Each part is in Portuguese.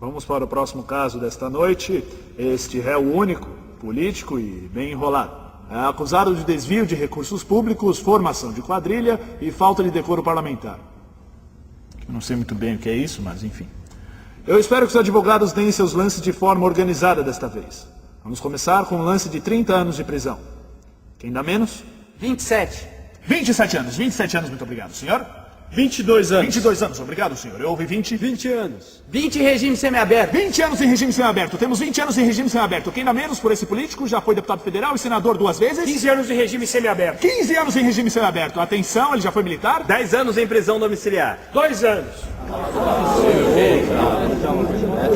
Vamos para o próximo caso desta noite. Este réu único, político e bem enrolado. É acusado de desvio de recursos públicos, formação de quadrilha e falta de decoro parlamentar. Eu não sei muito bem o que é isso, mas enfim. Eu espero que os advogados deem seus lances de forma organizada desta vez. Vamos começar com um lance de 30 anos de prisão. Quem dá menos? 27. 27 anos, 27 anos, muito obrigado, senhor. 22 anos. 22 anos, obrigado, senhor. Eu ouvi 20. 20 anos. 20 em regime semiaberto. 20 anos em regime semiaberto. Temos 20 anos em regime semiaberto. Quem dá menos por esse político já foi deputado federal e senador 2 vezes. 15 anos em regime semiaberto. 15 anos em regime semiaberto. Atenção, ele já foi militar. 10 anos em prisão domiciliar. 2 anos.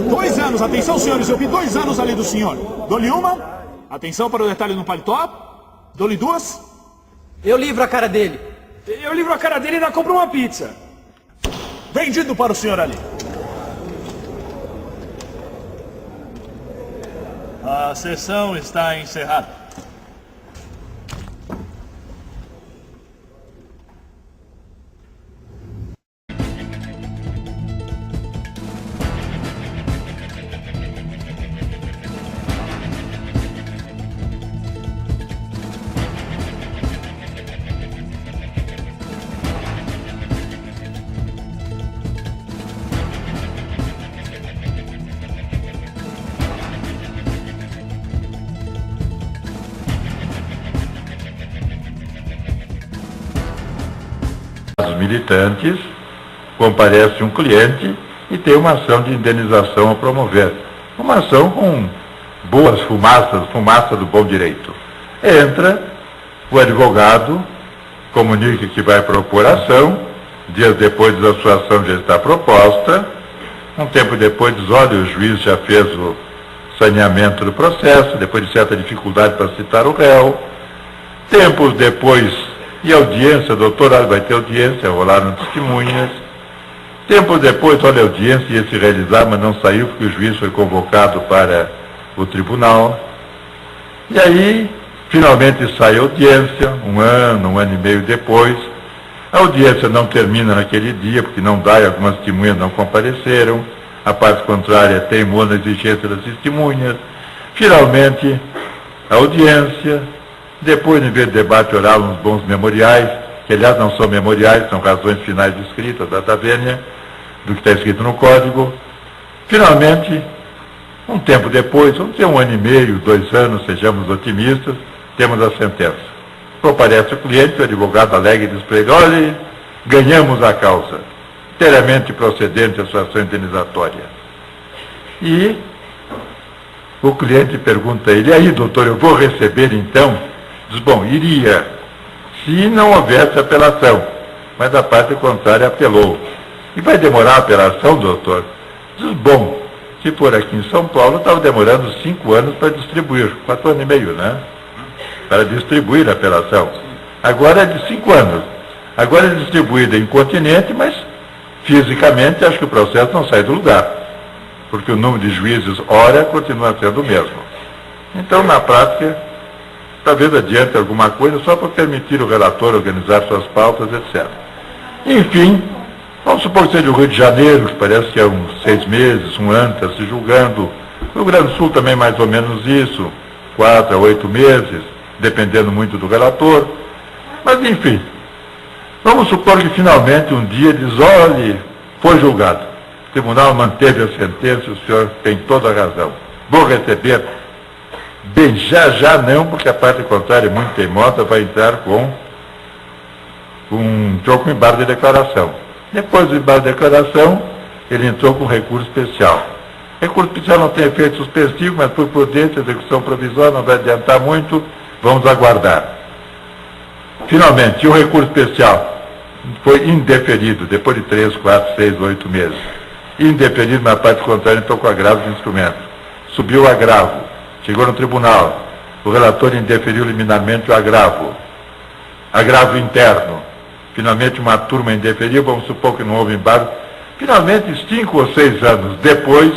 2 anos, atenção, senhores. Eu vi 2 anos ali do senhor. Dou-lhe uma. Atenção para o detalhe no paletó. Dou-lhe 2. Eu livro a cara dele. Eu livro a cara dele e ainda compro uma pizza. Vendido para o senhor ali. A sessão está encerrada. Os militantes, comparece um cliente e tem uma ação de indenização a promover. Uma ação com boas fumaças, fumaça do bom direito. Entra, o advogado comunica que vai propor ação, dias depois a sua ação já está proposta, um tempo depois diz, olha, o juiz já fez o saneamento do processo, depois de certa dificuldade para citar o réu. Tempos depois, e audiência, doutor, vai ter audiência, rolaram testemunhas. Tempos depois, olha, a audiência ia se realizar, mas não saiu porque o juiz foi convocado para o tribunal. E aí, finalmente sai a audiência, um ano e meio depois. A audiência não termina naquele dia, porque não dá e algumas testemunhas não compareceram. A parte contrária teimou na exigência das testemunhas. Finalmente, a audiência. Depois, em vez de debate oral, uns bons memoriais, que aliás não são memoriais, são razões finais escritas, data vênia, do que está escrito no código. Finalmente, um tempo depois, vamos dizer 1 ano e meio, 2 anos, sejamos otimistas, temos a sentença. Comparece o cliente, o advogado alega e diz para ele, olha, ganhamos a causa, inteiramente procedente a sua ação indenizatória. E o cliente pergunta a ele, e aí, doutor, eu vou receber então? Diz, bom, iria, se não houvesse apelação, mas a parte contrária apelou. E vai demorar a apelação, doutor? Diz, bom, se for aqui em São Paulo, estava demorando 5 anos para distribuir, 4 anos e meio, né? Para distribuir a apelação. Agora é de 5 anos. Agora é distribuída em continente, mas fisicamente acho que o processo não sai do lugar, porque o número de juízes hora continua sendo o mesmo. Então, na prática, talvez adiante alguma coisa só para permitir o relator organizar suas pautas, etc. Enfim, vamos supor que seja o Rio de Janeiro, que parece que é uns 6 meses, 1 ano, está se julgando. O Rio Grande do Sul também mais ou menos isso, 4 a 8 meses, dependendo muito do relator. Mas enfim, vamos supor que finalmente um dia diz, olhe, foi julgado. O tribunal manteve a sentença, o senhor tem toda a razão. Vou receber. Bem, já não, porque a parte contrária, muito teimosa, vai entrar com entrou com embargo de declaração. Depois do embargo de declaração, ele entrou com recurso especial. Recurso especial não tem efeito suspensivo, mas por prudência, execução provisória, não vai adiantar muito, vamos aguardar. Finalmente, o recurso especial foi indeferido, depois de 3, 4, 6, 8 meses. Indeferido, mas a parte contrária entrou com agravo de instrumento. Subiu o agravo. Chegou no tribunal, o relator indeferiu liminarmente o agravo. Agravo interno. Finalmente uma turma indeferiu, vamos supor que não houve embargo. Finalmente, 5 ou 6 anos depois,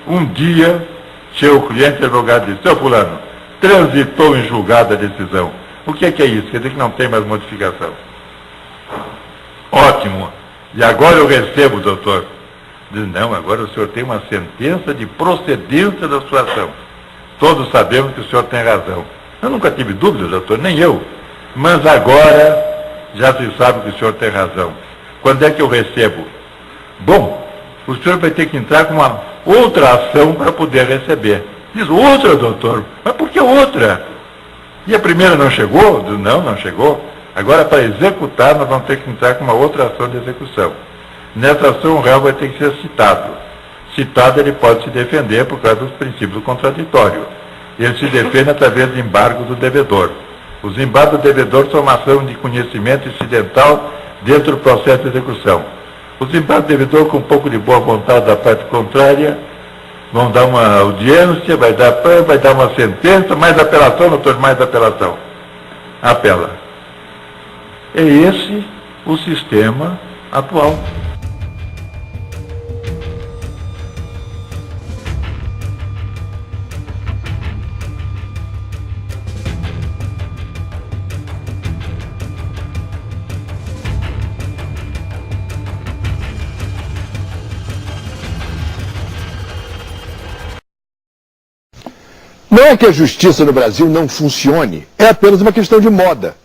um dia, chega o cliente e o advogado diz, seu fulano, transitou em julgado a decisão. O que é isso? Quer dizer que não tem mais modificação. Ótimo. E agora eu recebo, doutor. Diz, não, agora o senhor tem uma sentença de procedência da sua ação. Todos sabemos que o senhor tem razão. Eu nunca tive dúvida, doutor, nem eu. Mas agora já se sabe que o senhor tem razão. Quando é que eu recebo? Bom, o senhor vai ter que entrar com uma outra ação para poder receber. Diz, outra, doutor? Mas por que outra? E a primeira não chegou? Diz, não chegou. Agora, para executar, nós vamos ter que entrar com uma outra ação de execução. Nessa ação, o réu vai ter que ser citado. Citado, ele pode se defender por causa dos princípios do contraditório. Ele se defende através de embargo do devedor. Os embargos do devedor são uma ação de conhecimento incidental dentro do processo de execução. Os embargos do devedor, com um pouco de boa vontade da parte contrária, vão dar uma audiência, vai dar uma sentença, mais apelação, doutor, mais apelação. Apela. É esse o sistema atual. Não é que a justiça no Brasil não funcione, é apenas uma questão de moda.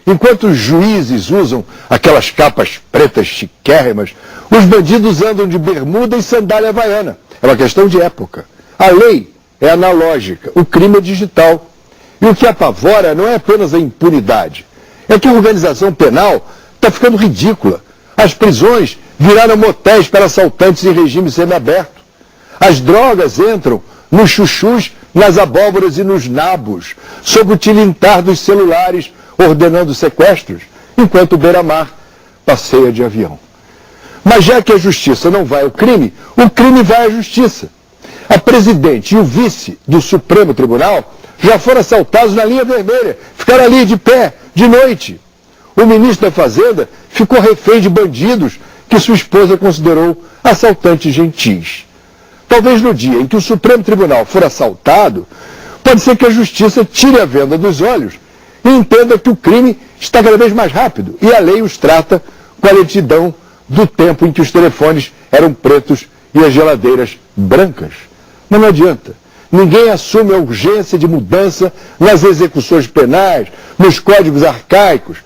Enquanto os juízes usam aquelas capas pretas chiquérrimas, os bandidos andam de bermuda e sandália havaiana. É uma questão de época. A lei é analógica, o crime é digital. E o que apavora não é apenas a impunidade, é que a organização penal está ficando ridícula. As prisões viraram motéis para assaltantes em regime semiaberto. As drogas entram nos chuchus, nas abóboras e nos nabos, sob o tilintar dos celulares, ordenando sequestros, enquanto o beira-mar passeia de avião. Mas já que a justiça não vai ao crime, o crime vai à justiça. A presidente e o vice do Supremo Tribunal já foram assaltados na linha vermelha, ficaram ali de pé, de noite. O ministro da Fazenda ficou refém de bandidos que sua esposa considerou assaltantes gentis. Talvez no dia em que o Supremo Tribunal for assaltado, pode ser que a justiça tire a venda dos olhos e entenda que o crime está cada vez mais rápido e a lei os trata com a lentidão do tempo em que os telefones eram pretos e as geladeiras brancas. Mas não adianta. Ninguém assume a urgência de mudança nas execuções penais, nos códigos arcaicos.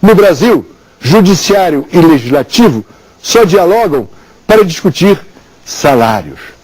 No Brasil, judiciário e legislativo só dialogam para discutir salários.